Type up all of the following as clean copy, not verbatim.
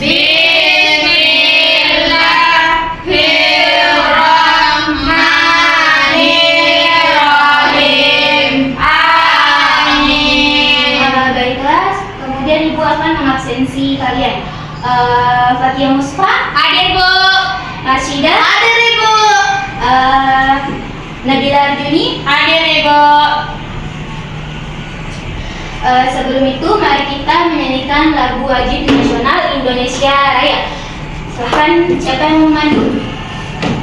Bismillahirrahmanirrahim. Amin. Baiklah, kemudian Ibu akan mengabsensi kalian. Fatia Musfa, Hadir, Bu. Rashidah, Hadir, Ibu. Nabila Arjuni. Hadir, Ibu. Sebelum itu, mari kita menyanyikan lagu wajib nasional Indonesia Raya. Silahkan, siapa yang mau maju?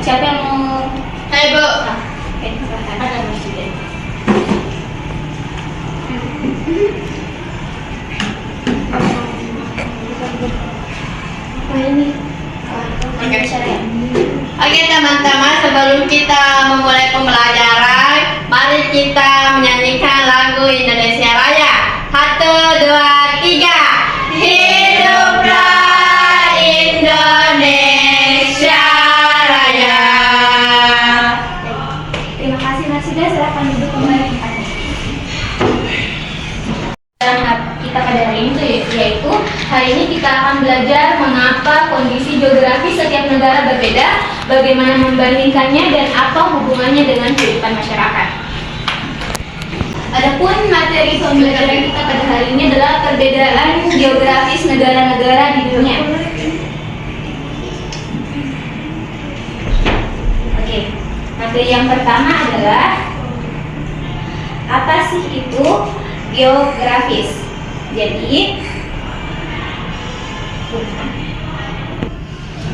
Siapa yang mau? Hai, Bu. Oke, silahkan. Ada Presiden. Apa ini? Indonesia Raya. Oke, teman-teman, sebelum kita memulai pembelajaran, mari kita menyanyikan lagu Indonesia Raya. 1, 2, 3. Hiduplah Indonesia Raya. Terima kasih, Rashidah. Silakan duduk kembali. Kita pada hari ini yaitu hari ini kita akan belajar mengapa kondisi geografis setiap negara berbeda, bagaimana membandingkannya dan apa hubungannya dengan kehidupan masyarakat. Adapun materi pembelajaran kita pada hari ini adalah perbedaan geografis negara-negara di dunia. Oke, materi yang pertama adalah apa sih itu geografis? Jadi,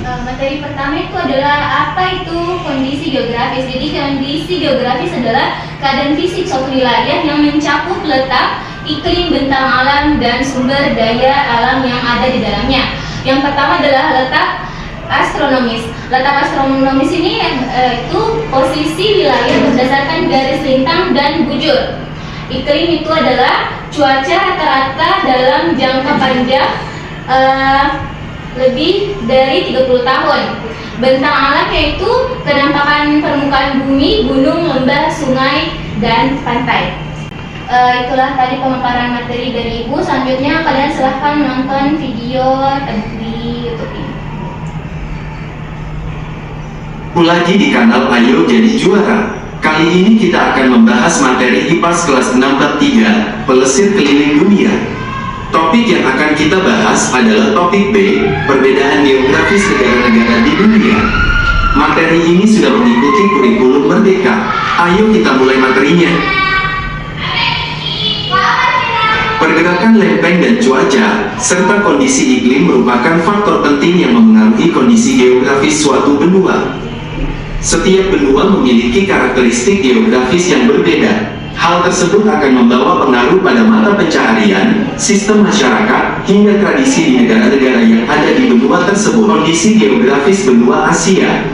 materi pertama itu adalah apa itu kondisi geografis. Jadi kondisi geografis adalah keadaan fisik suatu wilayah yang mencakup letak, iklim, bentang alam, dan sumber daya alam yang ada di dalamnya. Yang pertama adalah letak astronomis. Letak astronomis ini itu posisi wilayah berdasarkan garis lintang dan bujur. Iklim itu adalah cuaca rata-rata dalam jangka panjang lebih dari 30 tahun. Bentang alam yaitu kenampakan permukaan bumi, gunung, lembah, sungai, dan pantai. Itulah tadi pemaparan materi dari Ibu. Selanjutnya kalian silahkan menonton video di YouTube ini. Lagi di kanal Ayo Jadi Juara. Kali ini kita akan membahas materi IPAS kelas 6 bab 3, Pelesir Keliling Dunia. Topik yang akan kita bahas adalah topik B, perbedaan geografis negara-negara di dunia. Materi ini sudah mengikuti kurikulum Merdeka. Ayo kita mulai materinya. Pergerakan lempeng dan cuaca, serta kondisi iklim merupakan faktor penting yang memengaruhi kondisi geografis suatu benua. Setiap benua memiliki karakteristik geografis yang berbeda. Hal tersebut akan membawa pengaruh pada mata pencaharian, sistem masyarakat, hingga tradisi di negara-negara yang ada di benua tersebut. Kondisi geografis benua Asia.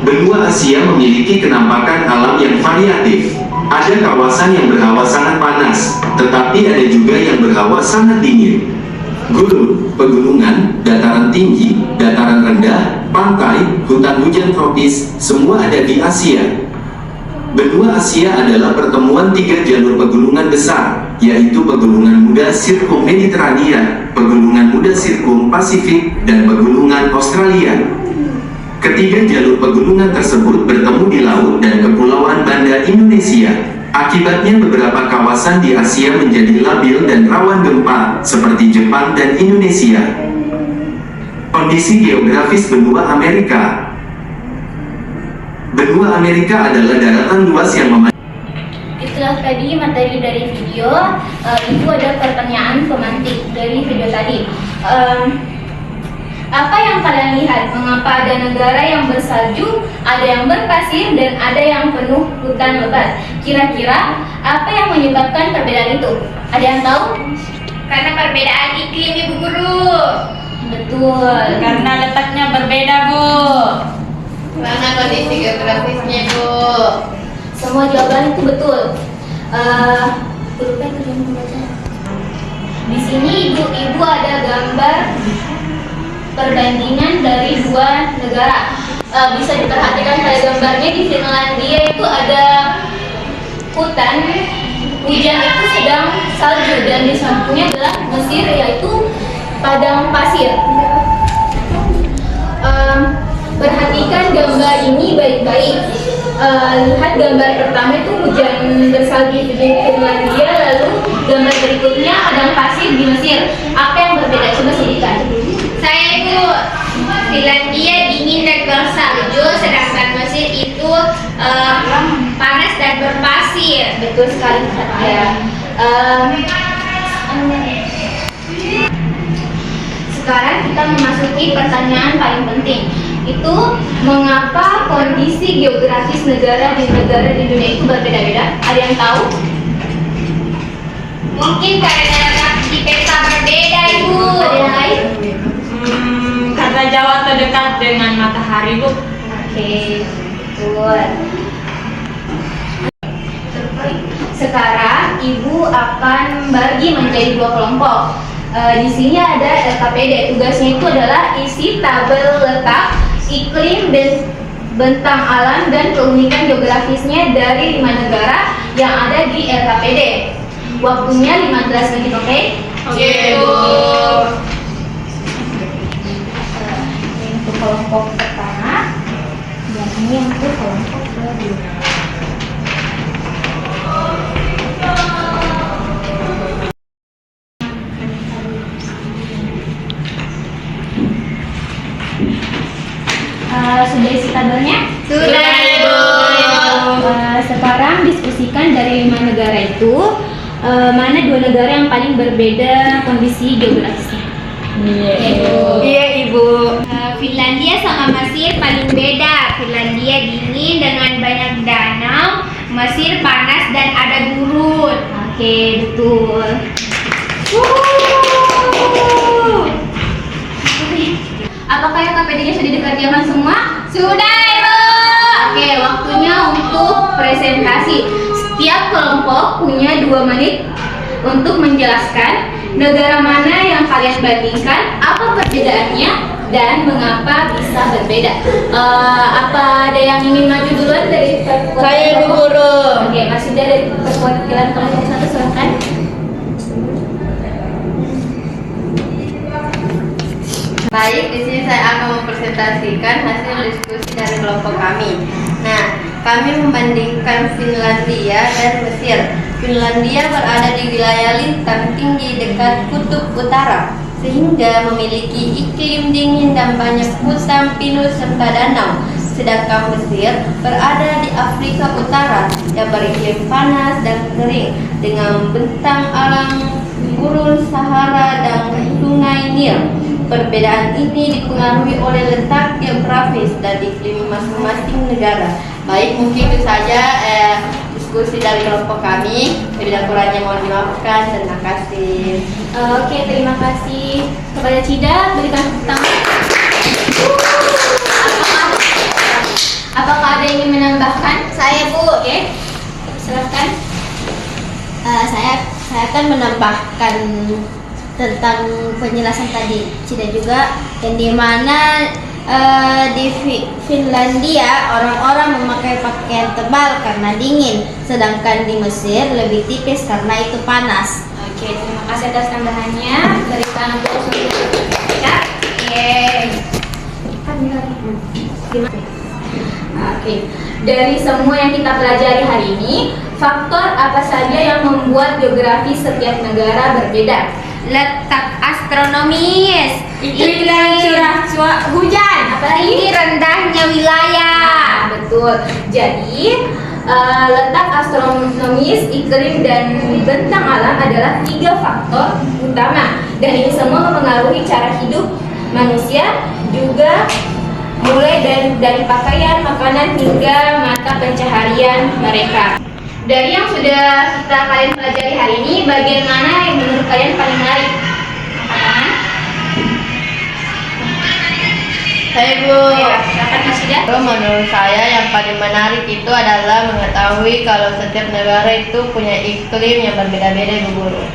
Benua Asia memiliki kenampakan alam yang variatif. Ada kawasan yang berhawa sangat panas, tetapi ada juga yang berhawa sangat dingin. Gunung, pegunungan, dataran tinggi, dataran rendah, pantai, hutan hujan tropis, semua ada di Asia. Benua Asia adalah pertemuan 3 jalur pegunungan besar, yaitu Pegunungan Muda Sirkum Mediterania, Pegunungan Muda Sirkum Pasifik, dan Pegunungan Australia. Ketiga jalur pegunungan tersebut bertemu di laut dan kepulauan Banda Indonesia. Akibatnya beberapa kawasan di Asia menjadi labil dan rawan gempa, seperti Jepang dan Indonesia. Kondisi geografis benua Amerika. Benua Amerika adalah daratan luas yang Itulah tadi materi dari video. Ibu ada pertanyaan pemantik dari video tadi. Apa yang kalian lihat? Mengapa ada negara yang bersalju, ada yang berpasir, dan ada yang penuh hutan lebat? Kira-kira apa yang menyebabkan perbedaan itu? Ada yang tahu? Karena perbedaan iklim, Ibu Guru. Betul. Karena letaknya berbeda, Bu. Karena kondisi geografisnya, Bu. Semua jawaban itu betul. Lupa itu yang membaca. Di sini ibu ada gambar perbandingan dari 2 negara. Bisa diperhatikan pada gambarnya, di Finlandia itu ada hutan, hujan itu sedang salju, dan di sampingnya adalah Mesir, yaitu padang pasir. Perhatikan gambar ini baik-baik. Lihat gambar pertama itu hujan bersalju di Finlandia, lalu gambar berikutnya padang pasir di Mesir. Apa yang berbeda? Coba sebutkan. Saya itu Finlandia dingin dan bersalju, sedangkan Mesir itu panas dan berpasir. Betul sekali, ya. Sekarang kita memasuki pertanyaan paling penting. Itu mengapa kondisi geografis negara di dunia itu berbeda-beda? Ada yang tahu? Mungkin karena di peta berbeda, Ibu. Ada yang lain? Karena Jawa terdekat dengan matahari, Bu. Oke, betul. Sekarang Ibu akan bagi menjadi dua kelompok. Di sini ada LKPD. Tugasnya itu adalah isi tabel letak, iklim dan bentang alam dan keunikan geografisnya dari 5 negara yang ada di LKPD. Waktunya 15 menit, oke? Oke, Bu. Ini untuk kelompok pertama dan ini untuk kelompok kedua. Sudah isi tabelnya? Sudah, Ibu. Sekarang diskusikan dari 5 negara itu mana 2 negara yang paling berbeda kondisi geografisnya. Iya, Ibu. Finlandia sama Mesir paling beda. Finlandia dingin dengan banyak danau, Mesir panas dan ada gurun. Oke, betul. Apakah LKPD-nya sudah dikerjakan semua? Sudah, Ibu. Oke, waktunya untuk presentasi. Setiap kelompok punya 2 menit untuk menjelaskan negara mana yang kalian bandingkan, apa perbedaannya, dan mengapa bisa berbeda. Apa ada yang ingin maju duluan dari perwakilan Saya, Ibu kelompok? Guru. Oke, masih dari perwakilan kelompok 1, silakan. Baik, di sini saya akan mempresentasikan hasil diskusi dari kelompok kami. Nah, kami membandingkan Finlandia dan Mesir. Finlandia berada di wilayah lintang tinggi dekat kutub utara, sehingga memiliki iklim dingin dan banyak hutan pinus serta danau. Sedangkan Mesir berada di Afrika Utara yang beriklim panas dan kering dengan bentang alam gurun Sahara dan sungai Nil. Perbedaan ini dipengaruhi oleh letak geografis dan iklim masing-masing negara. Baik, mungkin itu saja diskusi dari kelompok kami. Lebih dan kurangnya mohon dimaafkan. Terima kasih. Oke, terima kasih kepada Cida. Berikan tepuk tangan. Apakah ada yang ingin menambahkan? Saya, Bu. Oke, silakan. Saya akan menambahkan tentang penjelasan tadi Cida juga, yang dimana di Finlandia orang-orang memakai pakaian tebal karena dingin, sedangkan di Mesir lebih tipis karena itu panas. Oke, terima kasih atas tambahannya. Berikan aplaus untuk Cida. Oke, dari semua yang kita pelajari hari ini, faktor apa saja yang membuat geografi setiap negara berbeda? Letak astronomis, Iklim curah hujan, apalagi rendahnya wilayah. Betul. Jadi letak astronomis, iklim dan bentang alam adalah 3 faktor utama, dan ini semua mempengaruhi cara hidup manusia, juga mulai dari pakaian, makanan hingga mata pencaharian mereka. Dari yang sudah kalian pelajari hari ini, bagian mana yang menurut kalian paling menarik? Angkat tangan. Saya, Bu. Ya, silakan Mas Ida. Menurut saya yang paling menarik itu adalah mengetahui kalau setiap negara itu punya iklim yang berbeda-beda, Bu Guru.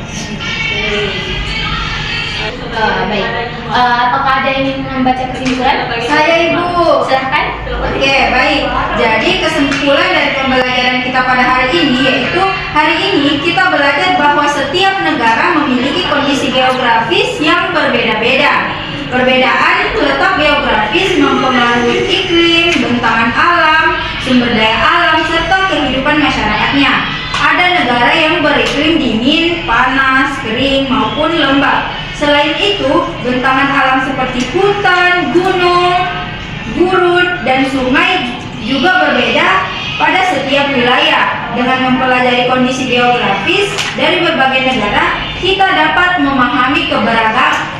Baik. Apakah ada yang ingin membaca kesimpulan? Saya, Ibu. Silahkan. Oke, baik. Jadi kesimpulan dari pembelajaran kita pada hari ini yaitu hari ini kita belajar bahwa setiap negara memiliki kondisi geografis yang berbeda-beda. Perbedaan letak geografis mempengaruhi iklim, bentangan alam, sumber daya alam, serta kehidupan masyarakatnya. Ada negara yang beriklim dingin, panas, kering, maupun lembab. Selain itu, bentangan alam seperti hutan, gunung, gurun, dan sungai juga berbeda pada setiap wilayah. Dengan mempelajari kondisi geografis dari berbagai negara, kita dapat memahami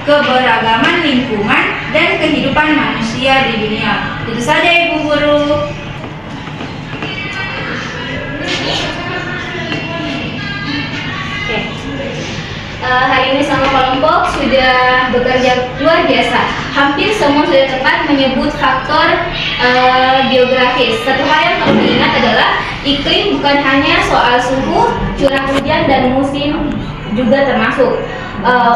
keberagaman lingkungan dan kehidupan manusia di dunia. Itu saja Ibu Guru. Oke. Hari ini sama kelompok sudah bekerja luar biasa. Hampir semua sudah tepat menyebut faktor geografis. Satu hal yang perlu diingat adalah iklim bukan hanya soal suhu, curah hujan, dan musim juga termasuk.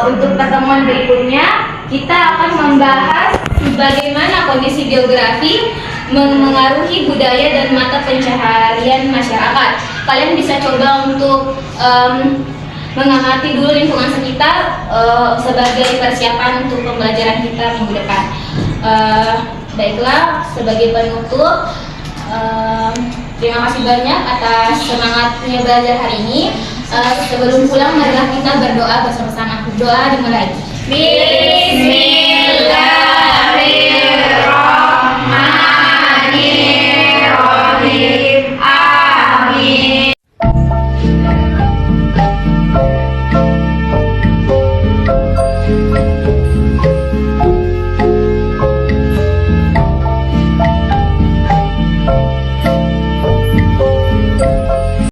Untuk pertemuan berikutnya kita akan membahas bagaimana kondisi geografi mengaruhi budaya dan mata pencaharian masyarakat. Kalian bisa coba untuk mengamati dulu lingkungan sekitar sebagai persiapan untuk pembelajaran kita minggu depan. Baiklah, sebagai penutup, terima kasih banyak atas semangatnya belajar hari ini. Sebelum pulang, marilah kita berdoa bersama-sama. Doa dimulai. Bismillah.